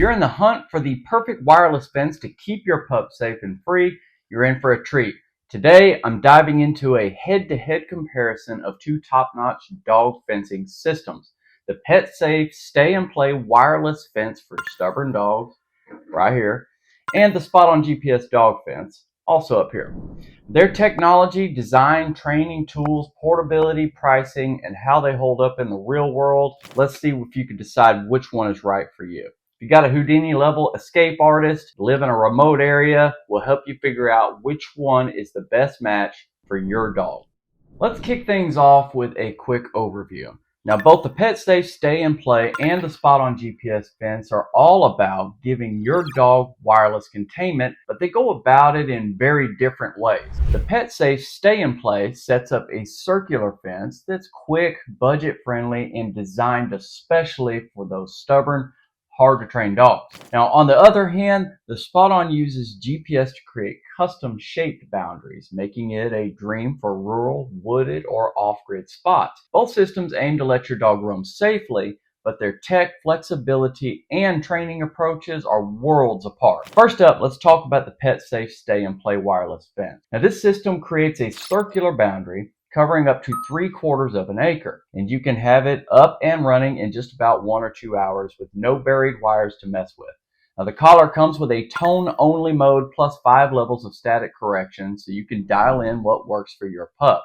you're in the hunt for the perfect wireless fence to keep your pup safe and free, you're in for a treat. Today, I'm diving into a head-to-head comparison of two top-notch dog fencing systems. The PetSafe Stay and Play wireless fence for stubborn dogs, right here, and the SpotOn GPS Dog Fence, also up here. Their technology, design, training, tools, portability, pricing, and how they hold up in the real world. Let's see if you can decide which one is right for you. If you got a Houdini level escape artist, live in a remote area, we'll help you figure out which one is the best match for your dog. Let's kick things off with a quick overview. Now, both the PetSafe Stay and Play and the SpotOn GPS Fence are all about giving your dog wireless containment, but they go about it in very different ways. The PetSafe Stay and Play sets up a circular fence that's quick, budget-friendly, and designed especially for those stubborn, hard-to-train dogs. Now, on the other hand, the SpotOn uses GPS to create custom-shaped boundaries, making it a dream for rural, wooded, or off-grid spots. Both systems aim to let your dog roam safely, but their tech, flexibility, and training approaches are worlds apart. First up, let's talk about the PetSafe Stay and Play wireless fence. Now, this system creates a circular boundary covering up to 3/4 of an acre, and you can have it up and running in just about 1 or 2 hours with no buried wires to mess with. Now, the collar comes with a tone-only mode plus 5 levels of static correction, so you can dial in what works for your pup.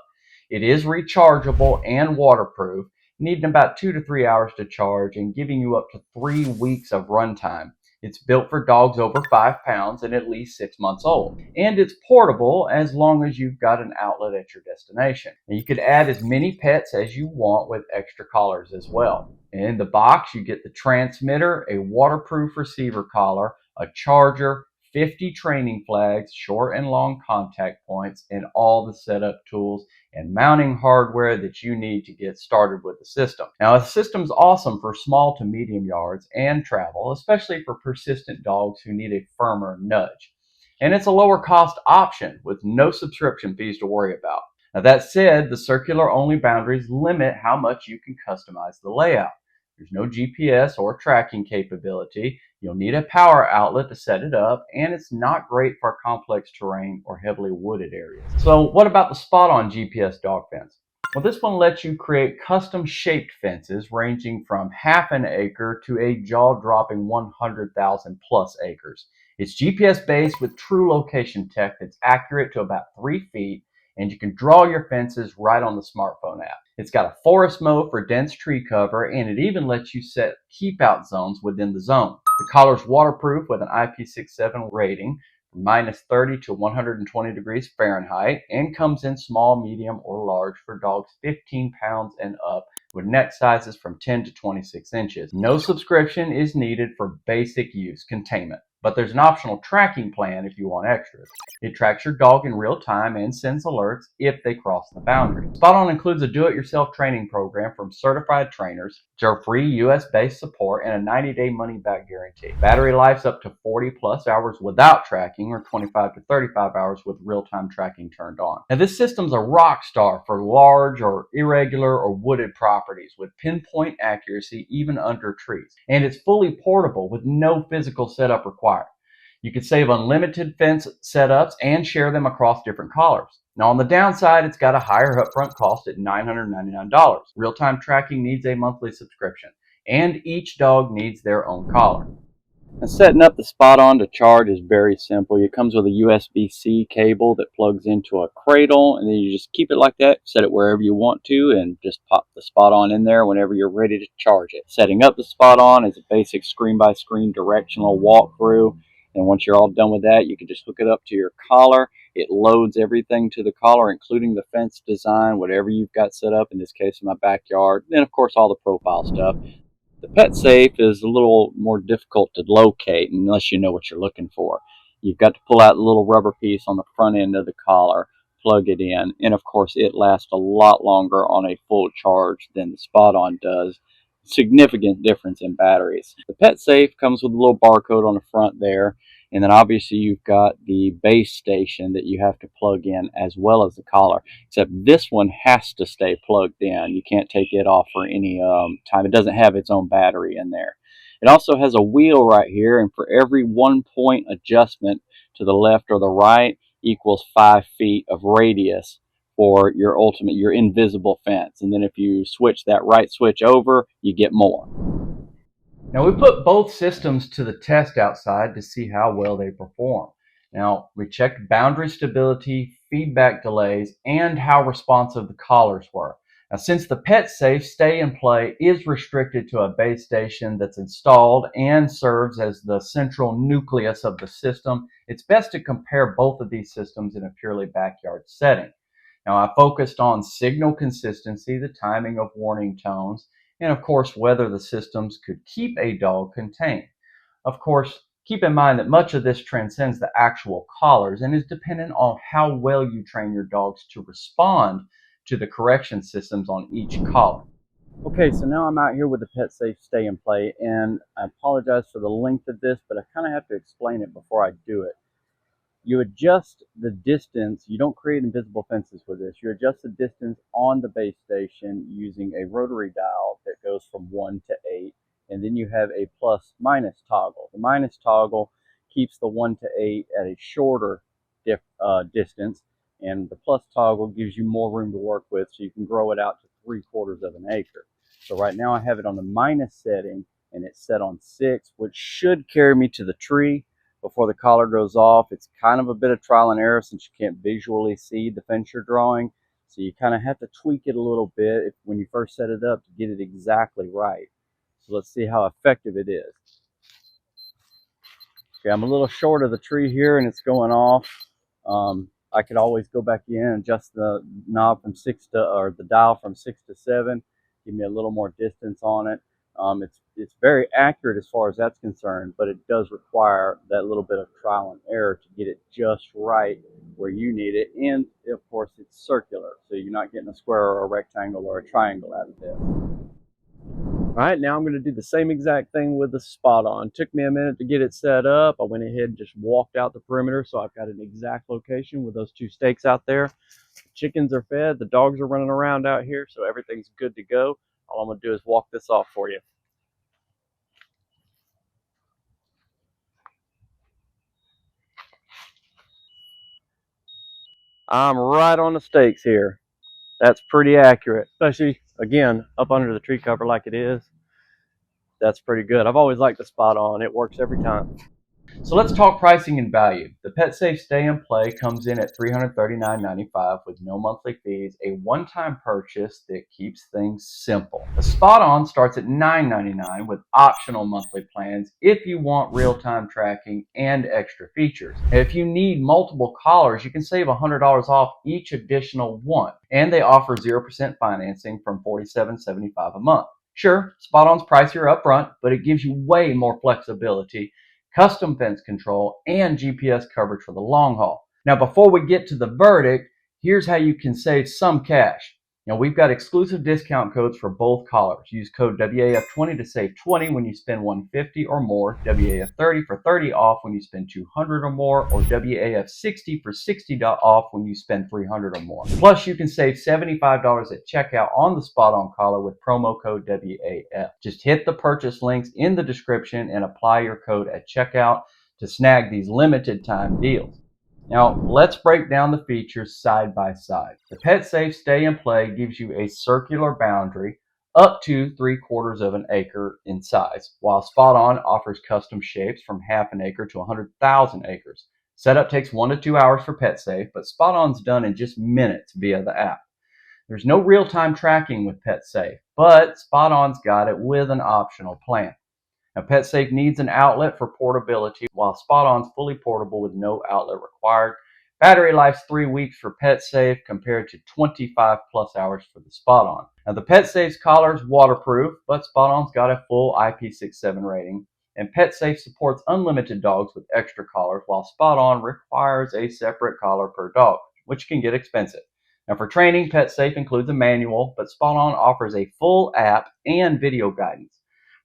It is rechargeable and waterproof, needing about 2 to 3 hours to charge and giving you up to 3 weeks of runtime. It's built for dogs over 5 pounds and at least 6 months old. And it's portable as long as you've got an outlet at your destination. And you could add as many pets as you want with extra collars as well. In the box, you get the transmitter, a waterproof receiver collar, a charger, 50 training flags, short and long contact points, and all the setup tools and mounting hardware that you need to get started with the system. Now, the system's awesome for small to medium yards and travel, especially for persistent dogs who need a firmer nudge. And it's a lower cost option with no subscription fees to worry about. Now, that said, the circular only boundaries limit how much you can customize the layout. There's no GPS or tracking capability. You'll need a power outlet to set it up, and it's not great for complex terrain or heavily wooded areas. So what about the SpotOn GPS Dog Fence? Well, this one lets you create custom-shaped fences ranging from half an acre to a jaw-dropping 100,000 plus acres. It's GPS-based with true location tech that's accurate to about 3 feet, and you can draw your fences right on the smartphone app. It's got a forest mode for dense tree cover, and it even lets you set keep out zones within the zone. The collar's waterproof with an IP67 rating from -30 to 120 degrees Fahrenheit and comes in small, medium, or large for dogs 15 pounds and up with neck sizes from 10 to 26 inches. No subscription is needed for basic use containment, but there's an optional tracking plan if you want extras. It tracks your dog in real time and sends alerts if they cross the boundary. SpotOn includes a do-it-yourself training program from certified trainers, free US-based support, and a 90-day money-back guarantee. Battery life's up to 40 plus hours without tracking, or 25 to 35 hours with real-time tracking turned on. Now, this system's a rock star for large or irregular or wooded properties with pinpoint accuracy even under trees. And it's fully portable with no physical setup required. You can save unlimited fence setups and share them across different collars. Now, on the downside, it's got a higher upfront cost at $999. Real-time tracking needs a monthly subscription, and each dog needs their own collar. Now, setting up the SpotOn to charge is very simple. It comes with a USB-C cable that plugs into a cradle, and then you just keep it like that, set it wherever you want to, and just pop the SpotOn in there whenever you're ready to charge it. Setting up the SpotOn is a basic screen-by-screen directional walkthrough. And once you're all done with that, you can just hook it up to your collar. It loads everything to the collar, including the fence design, whatever you've got set up, in this case in my backyard. Then, of course, all the profile stuff. The PetSafe is a little more difficult to locate unless you know what you're looking for. You've got to pull out the little rubber piece on the front end of the collar, plug it in, and of course it lasts a lot longer on a full charge than the SpotOn does. Significant difference in batteries. The PetSafe comes with a little barcode on the front there, and then obviously you've got the base station that you have to plug in as well as the collar, except this one has to stay plugged in. You can't take it off for any time. It doesn't have its own battery in there. It also has a wheel right here, and for every 1 point adjustment to the left or the right equals 5 feet of radius for your invisible fence. And then if you switch that right switch over, you get more. Now we put both systems to the test outside to see how well they perform. Now we checked boundary stability, feedback delays, and how responsive the collars were. Now since the PetSafe stay and play is restricted to a base station that's installed and serves as the central nucleus of the system, it's best to compare both of these systems in a purely backyard setting. Now I focused on signal consistency, the timing of warning tones, and of course whether the systems could keep a dog contained. Of course, keep in mind that much of this transcends the actual collars and is dependent on how well you train your dogs to respond to the correction systems on each collar. Okay, so now I'm out here with the PetSafe Stay and Play, and I apologize for the length of this, but I kind of have to explain it before I do it. You adjust the distance. You don't create invisible fences with this. You adjust the distance on the base station using a rotary dial that goes from 1 to 8, and then you have a plus minus toggle. The minus toggle keeps the 1 to 8 at a shorter distance, and the plus toggle gives you more room to work with, so you can grow it out to 3/4 of an acre. So right now I have it on the minus setting, and it's set on 6, which should carry me to the tree before the collar goes off. It's kind of a bit of trial and error since you can't visually see the fence you're drawing. So you kind of have to tweak it a little bit when you first set it up to get it exactly right. So let's see how effective it is. Okay, I'm a little short of the tree here and it's going off. I could always go back in and adjust the knob from 6 to, or the dial from 6 to 7, give me a little more distance on it. It's very accurate as far as that's concerned, but it does require that little bit of trial and error to get it just right where you need it. And of course, it's circular, so you're not getting a square or a rectangle or a triangle out of this. All right, now I'm going to do the same exact thing with the SpotOn. Took me a minute to get it set up. I went ahead and just walked out the perimeter, so I've got an exact location with those 2 stakes out there. The chickens are fed, the dogs are running around out here, so everything's good to go. All I'm going to do is walk this off for you. I'm right on the stakes here. That's pretty accurate, especially, again, up under the tree cover like it is. That's pretty good. I've always liked the SpotOn. It works every time. So let's talk pricing and value. The PetSafe Stay and Play comes in at $339.95 with no monthly fees, a one-time purchase that keeps things simple. The SpotOn starts at $9.99 with optional monthly plans if you want real-time tracking and extra features. And if you need multiple collars, you can save $100 off each additional one. And they offer 0% financing from $47.75 a month. Sure, SpotOn's pricier up front, but it gives you way more flexibility, custom fence control, and GPS coverage for the long haul. Now, before we get to the verdict, here's how you can save some cash. Now, we've got exclusive discount codes for both collars. Use code WAF20 to save 20 when you spend $150 or more, WAF30 for 30 off when you spend $200 or more, or WAF60 for $60 off when you spend $300 or more. Plus, you can save $75 at checkout on the SpotOn collar with promo code WAF. Just hit the purchase links in the description and apply your code at checkout to snag these limited time deals. Now, let's break down the features side by side. The PetSafe Stay and Play gives you a circular boundary up to 3/4 of an acre in size, while SpotOn offers custom shapes from half an acre to 100,000 acres. Setup takes 1 to 2 hours for PetSafe, but SpotOn's done in just minutes via the app. There's no real-time tracking with PetSafe, but SpotOn's got it with an optional plan. Now, PetSafe needs an outlet for portability, while SpotOn's fully portable with no outlet required. Battery life's 3 weeks for PetSafe compared to 25 plus hours for the SpotOn. Now, the PetSafe's collar is waterproof, but SpotOn's got a full IP67 rating. And PetSafe supports unlimited dogs with extra collars, while SpotOn requires a separate collar per dog, which can get expensive. Now, for training, PetSafe includes a manual, but SpotOn offers a full app and video guidance.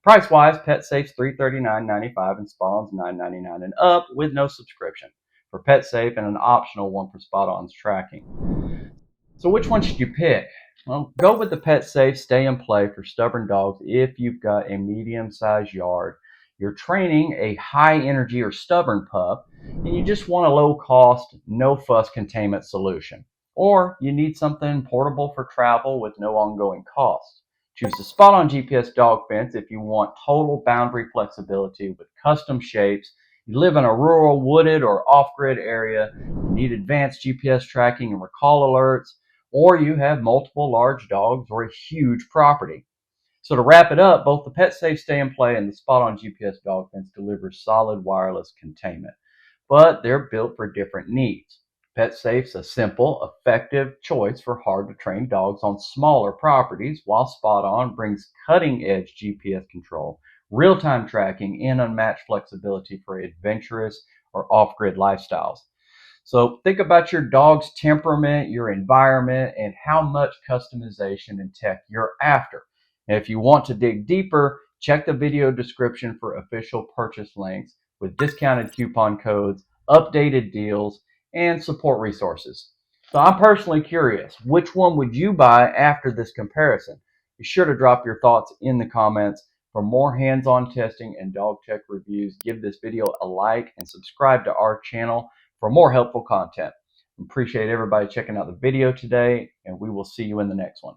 Price-wise, PetSafe's $339.95 and SpotOn's $9.99 and up with no subscription for PetSafe and an optional one for SpotOn's tracking. So which one should you pick? Well, go with the PetSafe Stay and Play for stubborn dogs if you've got a medium-sized yard you're training a high energy or stubborn pup, and you just want a low cost, no fuss containment solution. Or you need something portable for travel with no ongoing costs. Choose the SpotOn GPS Dog Fence if you want total boundary flexibility with custom shapes. You live in a rural, wooded, or off-grid area, you need advanced GPS tracking and recall alerts, or you have multiple large dogs or a huge property. So to wrap it up, both the PetSafe Stay and Play and the SpotOn GPS Dog Fence deliver solid wireless containment, but they're built for different needs. PetSafe's a simple, effective choice for hard-to-train dogs on smaller properties, while SpotOn brings cutting-edge GPS control, real-time tracking, and unmatched flexibility for adventurous or off-grid lifestyles. So think about your dog's temperament, your environment, and how much customization and tech you're after. And if you want to dig deeper, check the video description for official purchase links with discounted coupon codes, updated deals, and support resources. So I'm personally curious, which one would you buy after this comparison? Be sure to drop your thoughts in the comments. For more hands-on testing and dog check reviews, give this video a like and subscribe to our channel for more helpful content. Appreciate everybody checking out the video today, and we will see you in the next one.